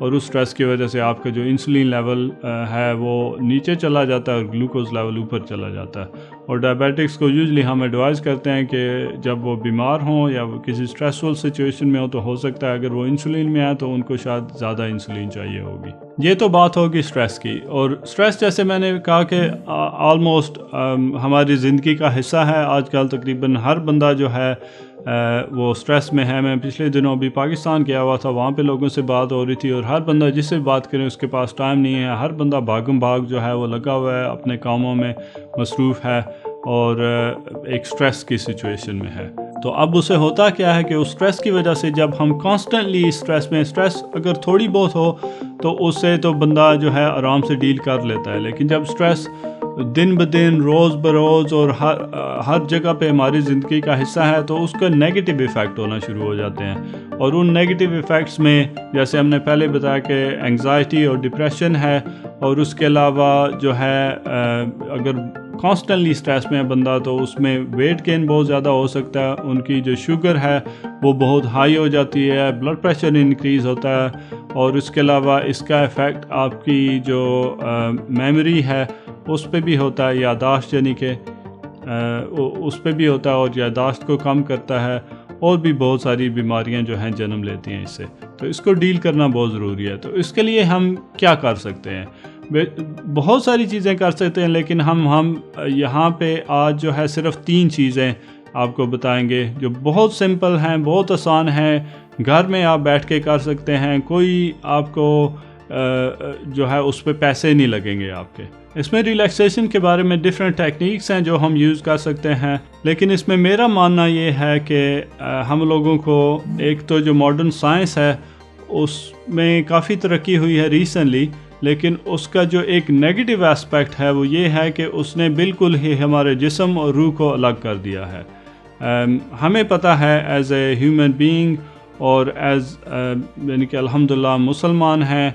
اور اس سٹریس کی وجہ سے آپ کا جو انسولین لیول ہے وہ نیچے چلا جاتا ہے اور گلوکوز لیول اوپر چلا جاتا ہے. اور ڈائبیٹکس کو یوزلی ہم ایڈوائز کرتے ہیں کہ جب وہ بیمار ہوں یا وہ کسی اسٹریسفل سچویشن میں ہو تو ہو سکتا ہے اگر وہ انسولین میں ہے تو ان کو شاید زیادہ انسولین چاہیے ہوگی. یہ تو بات ہوگی سٹریس کی. اور سٹریس جیسے میں نے کہا کہ آلموسٹ ہماری زندگی کا حصہ ہے. آج کل تقریباً ہر بندہ جو ہے وہ سٹریس میں ہے. میں پچھلے دنوں بھی پاکستان گیا ہوا تھا, وہاں پہ لوگوں سے بات ہو رہی تھی اور ہر بندہ جس سے بات کریں اس کے پاس ٹائم نہیں ہے. ہر بندہ بھاگم بھاگ جو ہے وہ لگا ہوا ہے, اپنے کاموں میں مصروف ہے اور ایک سٹریس کی سچویشن میں ہے. تو اب اسے ہوتا کیا ہے کہ اس سٹریس کی وجہ سے جب ہم کانسٹنٹلی سٹریس اگر تھوڑی بہت ہو تو اس سے تو بندہ جو ہے آرام سے ڈیل کر لیتا ہے, لیکن جب سٹریس دن بدن روز بروز اور ہر جگہ پہ ہماری زندگی کا حصہ ہے تو اس کا نیگیٹو ایفیکٹ ہونا شروع ہو جاتے ہیں. اور ان نیگیٹو ایفیکٹس میں جیسے ہم نے پہلے بتایا کہ انگزائٹی اور ڈپریشن ہے, اور اس کے علاوہ جو ہے اگر کانسٹنٹلی سٹریس میں ہے بندہ تو اس میں ویٹ گین بہت زیادہ ہو سکتا ہے, ان کی جو شوگر ہے وہ بہت ہائی ہو جاتی ہے, بلڈ پریشر انکریز ہوتا ہے, اور اس کے علاوہ اس کا ایفیکٹ آپ کی جو میموری ہے اس پہ بھی ہوتا ہے, یادداشت یعنی کہ اس پہ بھی ہوتا ہے اور یادداشت کو کم کرتا ہے, اور بھی بہت ساری بیماریاں جو ہیں جنم لیتی ہیں اس سے. تو اس کو ڈیل کرنا بہت ضروری ہے. تو اس کے لیے ہم کیا کر سکتے ہیں؟ بہت ساری چیزیں کر سکتے ہیں, لیکن ہم یہاں پہ آج جو ہے صرف 3 چیزیں آپ کو بتائیں گے جو بہت سمپل ہیں, بہت آسان ہیں, گھر میں آپ بیٹھ کے کر سکتے ہیں, کوئی آپ کو جو ہے اس پہ پیسے نہیں لگیں گے آپ کے. اس میں ریلیکسیشن کے بارے میں ڈفرینٹ ٹیکنیکس ہیں جو ہم یوز کر سکتے ہیں, لیکن اس میں میرا ماننا یہ ہے کہ ہم لوگوں کو ایک تو جو ماڈرن سائنس ہے اس میں کافی ترقی ہوئی ہے ریسنٹلی, لیکن اس کا جو ایک نیگیٹو اسپیکٹ ہے وہ یہ ہے کہ اس نے بالکل ہی ہمارے جسم اور روح کو الگ کر دیا ہے. ہمیں پتہ ہے ایز اے ہیومن بینگ اور یعنی کہ الحمدللہ مسلمان ہیں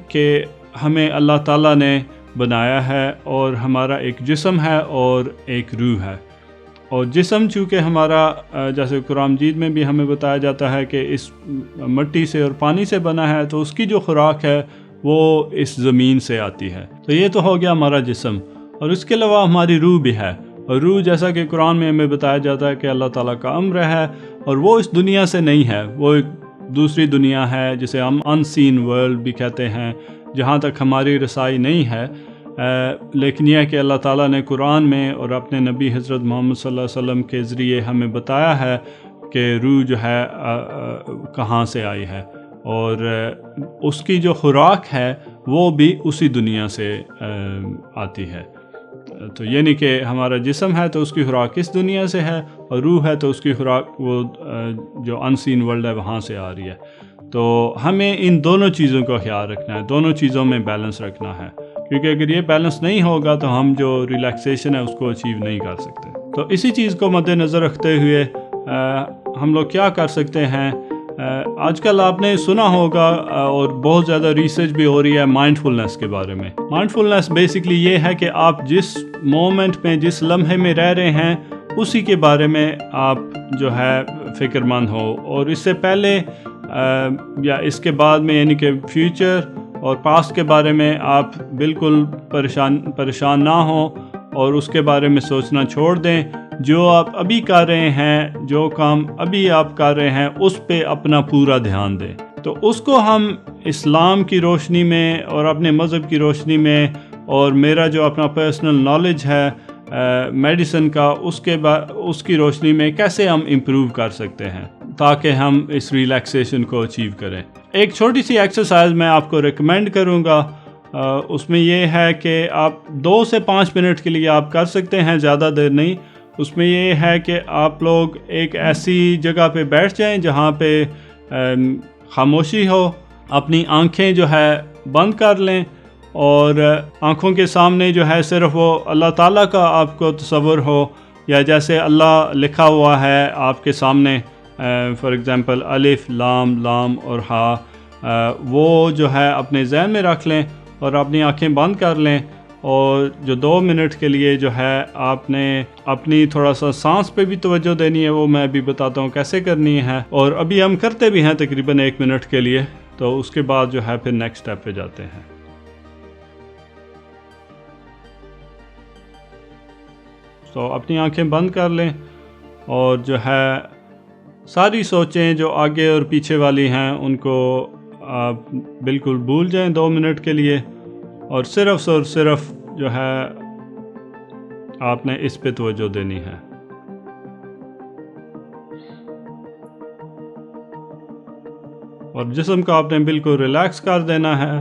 کہ ہمیں اللہ تعالیٰ نے بنایا ہے اور ہمارا ایک جسم ہے اور ایک روح ہے. اور جسم چونکہ ہمارا جیسے قرآن مجید میں بھی ہمیں بتایا جاتا ہے کہ اس مٹی سے اور پانی سے بنا ہے, تو اس کی جو خوراک ہے وہ اس زمین سے آتی ہے. تو یہ تو ہو گیا ہمارا جسم, اور اس کے علاوہ ہماری روح بھی ہے. اور روح جیسا کہ قرآن میں ہمیں بتایا جاتا ہے کہ اللہ تعالیٰ کا امر ہے, اور وہ اس دنیا سے نہیں ہے, وہ ایک دوسری دنیا ہے جسے ہم ان سین ورلڈ بھی کہتے ہیں, جہاں تک ہماری رسائی نہیں ہے. لیکن یہ ہے کہ اللہ تعالیٰ نے قرآن میں اور اپنے نبی حضرت محمد صلی اللہ علیہ وسلم کے ذریعے ہمیں بتایا ہے کہ روح جو ہے کہاں سے آئی ہے, اور اس کی جو خوراک ہے وہ بھی اسی دنیا سے آتی ہے. تو یعنی کہ ہمارا جسم ہے تو اس کی خوراک اس دنیا سے ہے, اور روح ہے تو اس کی خوراک وہ جو ان سین ورلڈ ہے وہاں سے آ رہی ہے. تو ہمیں ان دونوں چیزوں کا خیال رکھنا ہے, دونوں چیزوں میں بیلنس رکھنا ہے, کیونکہ اگر یہ بیلنس نہیں ہوگا تو ہم جو ریلیکسیشن ہے اس کو اچیو نہیں کر سکتے. تو اسی چیز کو مد نظر رکھتے ہوئے ہم لوگ کیا کر سکتے ہیں. آج کل آپ نے سنا ہوگا اور بہت زیادہ ریسرچ بھی ہو رہی ہے مائنڈ فلنس کے بارے میں. مائنڈ فلنس بیسکلی یہ ہے کہ آپ جس مومنٹ میں جس لمحے میں رہ رہے ہیں اسی کے بارے میں آپ جو ہے فکر مند ہو, اور اس سے پہلے یا اس کے بعد میں یعنی کہ فیوچر اور پاسٹ کے بارے میں آپ بالکل پریشان نہ ہوں اور اس کے بارے میں سوچنا چھوڑ دیں. جو آپ ابھی کر رہے ہیں, جو کام ابھی آپ کر رہے ہیں اس پہ اپنا پورا دھیان دیں. تو اس کو ہم اسلام کی روشنی میں اور اپنے مذہب کی روشنی میں اور میرا جو اپنا پرسنل نالج ہے میڈیسن کا اس کی روشنی میں کیسے ہم امپروو کر سکتے ہیں تاکہ ہم اس ریلیکسیشن کو اچیو کریں. ایک چھوٹی سی ایکسرسائز میں آپ کو ریکمینڈ کروں گا. اس میں یہ ہے کہ آپ 2 سے 5 منٹ کے لیے آپ کر سکتے ہیں, زیادہ دیر نہیں. اس میں یہ ہے کہ آپ لوگ ایک ایسی جگہ پہ بیٹھ جائیں جہاں پہ خاموشی ہو, اپنی آنکھیں جو ہے بند کر لیں, اور آنکھوں کے سامنے جو ہے صرف وہ اللہ تعالیٰ کا آپ کو تصور ہو, یا جیسے اللہ لکھا ہوا ہے آپ کے سامنے, فار ایگزامپل الف لام لام اور ہا, وہ جو ہے اپنے ذہن میں رکھ لیں اور اپنی آنکھیں بند کر لیں. اور جو 2 منٹ کے لیے جو ہے آپ نے اپنی تھوڑا سا سانس پہ بھی توجہ دینی ہے, وہ میں بھی بتاتا ہوں کیسے کرنی ہے, اور ابھی ہم کرتے بھی ہیں تقریباً 1 منٹ کے لیے. تو اس کے بعد جو ہے پھر نیکسٹ اسٹیپ پہ جاتے ہیں۔ تو اپنی آنکھیں بند کر لیں اور جو ہے ساری سوچیں جو آگے اور پیچھے والی ہیں ان کو آپ بالکل بھول جائیں 2 منٹ کے لیے، اور صرف جو ہے آپ نے اس پہ توجہ دینی ہے۔ اور جسم کو آپ نے بالکل ریلیکس کر دینا ہے،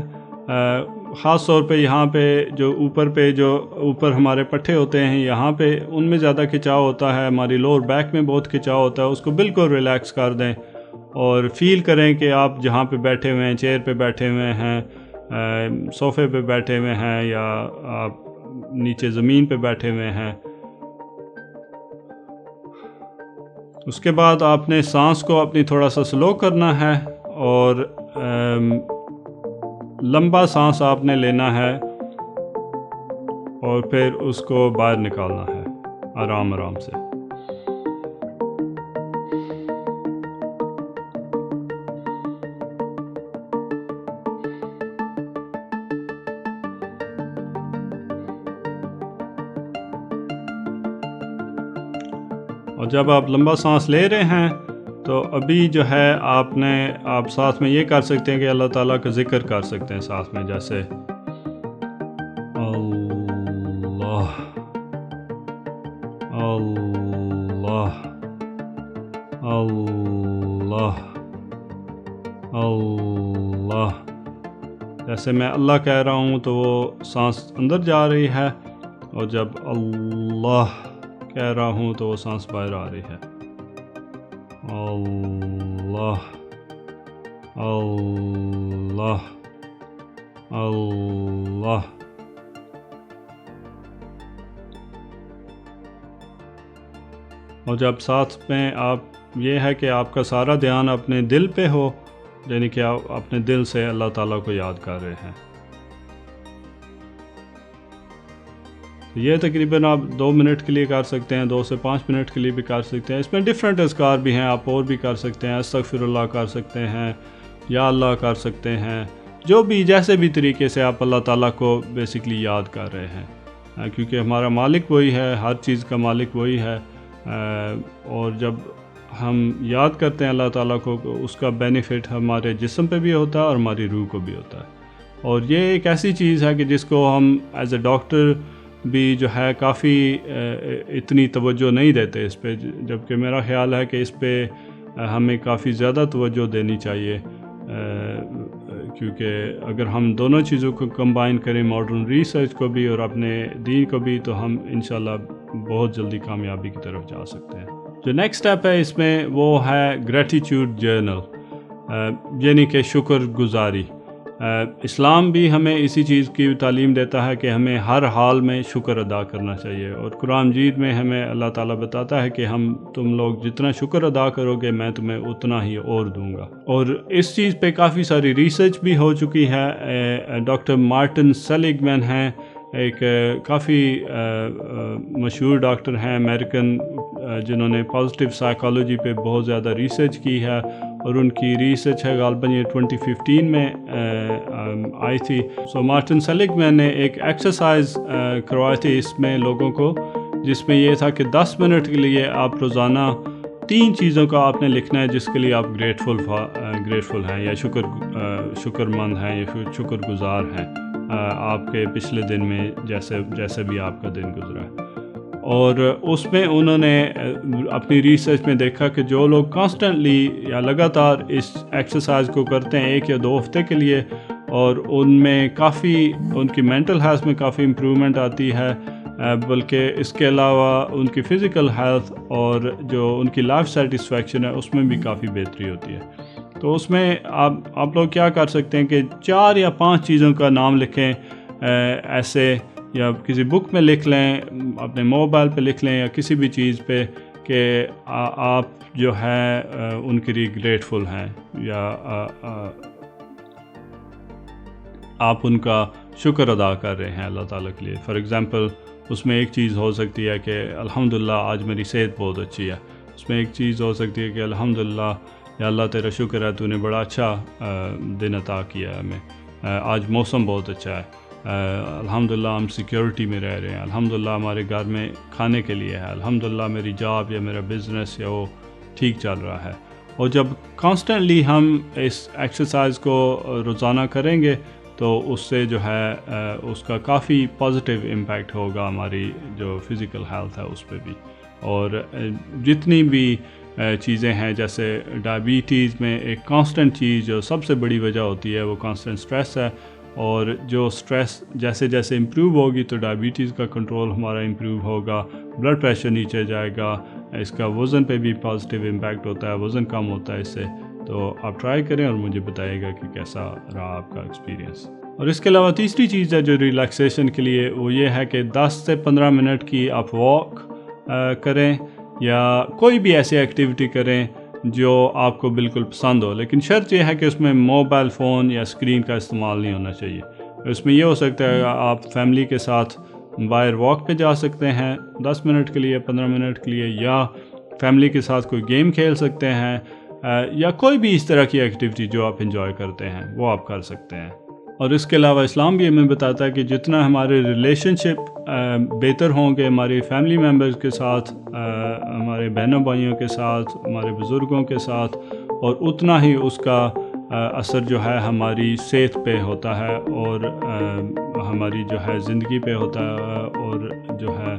خاص طور پہ یہاں پہ جو اوپر ہمارے پٹھے ہوتے ہیں یہاں پہ ان میں زیادہ کھچاؤ ہوتا ہے، ہماری لوور بیک میں بہت کھچاؤ ہوتا ہے، اس کو بالکل ریلیکس کر دیں اور فیل کریں کہ آپ جہاں پہ بیٹھے ہوئے ہیں، چیئر پہ بیٹھے ہوئے ہیں، صوفے پہ بیٹھے ہوئے ہیں، یا آپ نیچے زمین پہ بیٹھے ہوئے ہیں۔ اس کے بعد آپ نے سانس کو اپنی تھوڑا سا سلو کرنا ہے اور لمبا سانس آپ نے لینا ہے اور پھر اس کو باہر نکالنا ہے آرام آرام سے۔ اور جب آپ لمبا سانس لے رہے ہیں تو ابھی جو ہے آپ ساتھ میں یہ کر سکتے ہیں کہ اللہ تعالیٰ کا ذکر کر سکتے ہیں ساتھ میں، جیسے اللہ اللہ اللہ اللہ۔ جیسے میں اللہ کہہ رہا ہوں تو وہ سانس اندر جا رہی ہے، اور جب اللہ کہہ رہا ہوں تو وہ سانس باہر آ رہی ہے۔ اللہ اللہ اللہ۔ اور جب ساتھ میں آپ یہ ہے کہ آپ کا سارا دھیان اپنے دل پہ ہو، یعنی کہ آپ اپنے دل سے اللہ تعالیٰ کو یاد کر رہے ہیں۔ یہ تقریباً آپ 2 منٹ کے لیے کر سکتے ہیں، 2 سے 5 منٹ کے لیے بھی کر سکتے ہیں۔ اس میں ڈیفرنٹ اذکار بھی ہیں، آپ اور بھی کر سکتے ہیں، استغفر اللہ کر سکتے ہیں، یا اللہ کر سکتے ہیں، جو بھی جیسے بھی طریقے سے آپ اللہ تعالیٰ کو بیسکلی یاد کر رہے ہیں، کیونکہ ہمارا مالک وہی ہے، ہر چیز کا مالک وہی ہے، اور جب ہم یاد کرتے ہیں اللہ تعالیٰ کو، اس کا بینیفٹ ہمارے جسم پہ بھی ہوتا ہے اور ہماری روح کو بھی ہوتا ہے۔ اور یہ ایک ایسی چیز ہے کہ جس کو ہم ایز اے ڈاکٹر بھی جو ہے کافی اتنی توجہ نہیں دیتے اس پہ، جبکہ میرا خیال ہے کہ اس پہ ہمیں کافی زیادہ توجہ دینی چاہیے، کیونکہ اگر ہم دونوں چیزوں کو کمبائن کریں، ماڈرن ریسرچ کو بھی اور اپنے دین کو بھی، تو ہم انشاءاللہ بہت جلدی کامیابی کی طرف جا سکتے ہیں۔ جو نیکسٹ اسٹیپ ہے اس میں وہ ہے گریٹیٹیوڈ جرنل، یعنی کہ شکر گزاری۔ اسلام بھی ہمیں اسی چیز کی تعلیم دیتا ہے کہ ہمیں ہر حال میں شکر ادا کرنا چاہیے، اور قرآن مجید میں ہمیں اللہ تعالیٰ بتاتا ہے کہ تم لوگ جتنا شکر ادا کرو گے میں تمہیں اتنا ہی اور دوں گا۔ اور اس چیز پہ کافی ساری ریسرچ بھی ہو چکی ہے۔ ڈاکٹر مارٹن سیلیگ مین ہیں، ایک کافی مشہور ڈاکٹر ہیں امریکن، جنہوں نے پازیٹیو سائیکالوجی پہ بہت زیادہ ریسرچ کی ہے، اور ان کی ریسرچ ہے غالباً یہ 2015 میں آئی تھی۔ مارٹن سیلیگ مین نے ایک ایکسرسائز کروائی تھی اس میں لوگوں کو، جس میں یہ تھا کہ 10 منٹ کے لیے آپ روزانہ 3 چیزوں کا آپ نے لکھنا ہے جس کے لیے آپ گریٹفل ہیں، یا شکر مند ہیں، یا شکر گزار ہیں آپ کے پچھلے دن میں جیسے بھی آپ کا دن گزرا ہے۔ اور اس میں انہوں نے اپنی ریسرچ میں دیکھا کہ جو لوگ کانسٹنٹلی یا لگاتار اس ایکسرسائز کو کرتے ہیں 1 یا 2 ہفتے کے لیے، اور ان میں کافی ان کی مینٹل ہیلتھ میں کافی امپرومنٹ آتی ہے، بلکہ اس کے علاوہ ان کی فزیکل ہیلتھ اور جو ان کی لائف سیٹسفیکشن ہے اس میں بھی کافی بہتری ہوتی ہے۔ تو اس میں آپ لوگ کیا کر سکتے ہیں کہ 4 یا 5 چیزوں کا نام لکھیں، ایسے یا کسی بک میں لکھ لیں، اپنے موبائل پہ لکھ لیں، یا کسی بھی چیز پہ، کہ آپ جو ہے ان کے لیے گریٹفل ہیں، یا آپ ان کا شکر ادا کر رہے ہیں اللہ تعالیٰ کے لیے۔ فار ایگزامپل اس میں ایک چیز ہو سکتی ہے کہ الحمدللہ آج میری صحت بہت اچھی ہے، اس میں ایک چیز ہو سکتی ہے کہ الحمدللہ یا اللہ تیرا شکر ہے تو نے بڑا اچھا دن عطا کیا ہے ہمیں، آج موسم بہت اچھا ہے، الحمدللہ ہم سیکیورٹی میں رہ رہے ہیں، الحمدللہ ہمارے گھر میں کھانے کے لیے ہے، الحمدللہ میری جاب یا میرا بزنس یا وہ ٹھیک چل رہا ہے۔ اور جب کانسٹنٹلی ہم اس ایکسرسائز کو روزانہ کریں گے تو اس سے جو ہے اس کا کافی پازیٹیو امپیکٹ ہوگا ہماری جو فزیکل ہیلتھ ہے اس پہ بھی۔ اور جتنی بھی چیزیں ہیں جیسے ڈائبٹیز میں ایک کانسٹنٹ چیز جو سب سے بڑی وجہ ہوتی ہے وہ کانسٹنٹ سٹریس ہے، اور جو سٹریس جیسے جیسے امپروو ہوگی تو ڈائبٹیز کا کنٹرول ہمارا امپروو ہوگا، بلڈ پریشر نیچے جائے گا، اس کا وزن پہ بھی پازیٹیو امپیکٹ ہوتا ہے، وزن کم ہوتا ہے اس سے۔ تو آپ ٹرائی کریں اور مجھے بتائیے گا کہ کیسا رہا آپ کا ایکسپیرینس۔ اور اس کے علاوہ تیسری چیز ہے جو ریلیکسیشن کے لیے، وہ یہ ہے کہ 10 سے 15 منٹ کی آپ واک کریں یا کوئی بھی ایسی ایکٹیویٹی کریں جو آپ کو بالکل پسند ہو، لیکن شرط یہ ہے کہ اس میں موبائل فون یا اسکرین کا استعمال نہیں ہونا چاہیے۔ اس میں یہ ہو سکتا ہے آپ فیملی کے ساتھ باہر واک پہ جا سکتے ہیں 10 منٹ کے لیے، 15 منٹ کے لیے، یا فیملی کے ساتھ کوئی گیم کھیل سکتے ہیں، یا کوئی بھی اس طرح کی ایکٹیویٹی جو آپ انجوائے کرتے ہیں وہ آپ کر سکتے ہیں۔ اور اس کے علاوہ اسلام بھی ہمیں بتاتا ہے کہ جتنا ہمارے ریلیشن شپ بہتر ہوں گے ہماری فیملی ممبرز کے ساتھ، ہمارے بہنوں بھائیوں کے ساتھ، ہمارے بزرگوں کے ساتھ، اور اتنا ہی اس کا اثر جو ہے ہماری صحت پہ ہوتا ہے اور ہماری جو ہے زندگی پہ ہوتا ہے، اور جو ہے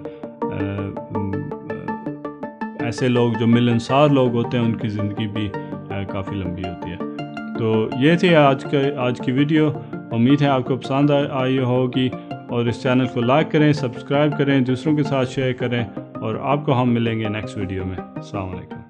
ایسے لوگ جو ملنسار لوگ ہوتے ہیں ان کی زندگی بھی کافی لمبی ہوتی ہے۔ تو یہ تھی آج کی ویڈیو، امید ہے آپ کو پسند آئی ہوگی، اور اس چینل کو لائک کریں، سبسکرائب کریں، دوسروں کے ساتھ شیئر کریں، اور آپ کو ہم ملیں گے نیکسٹ ویڈیو میں۔ السلام علیکم۔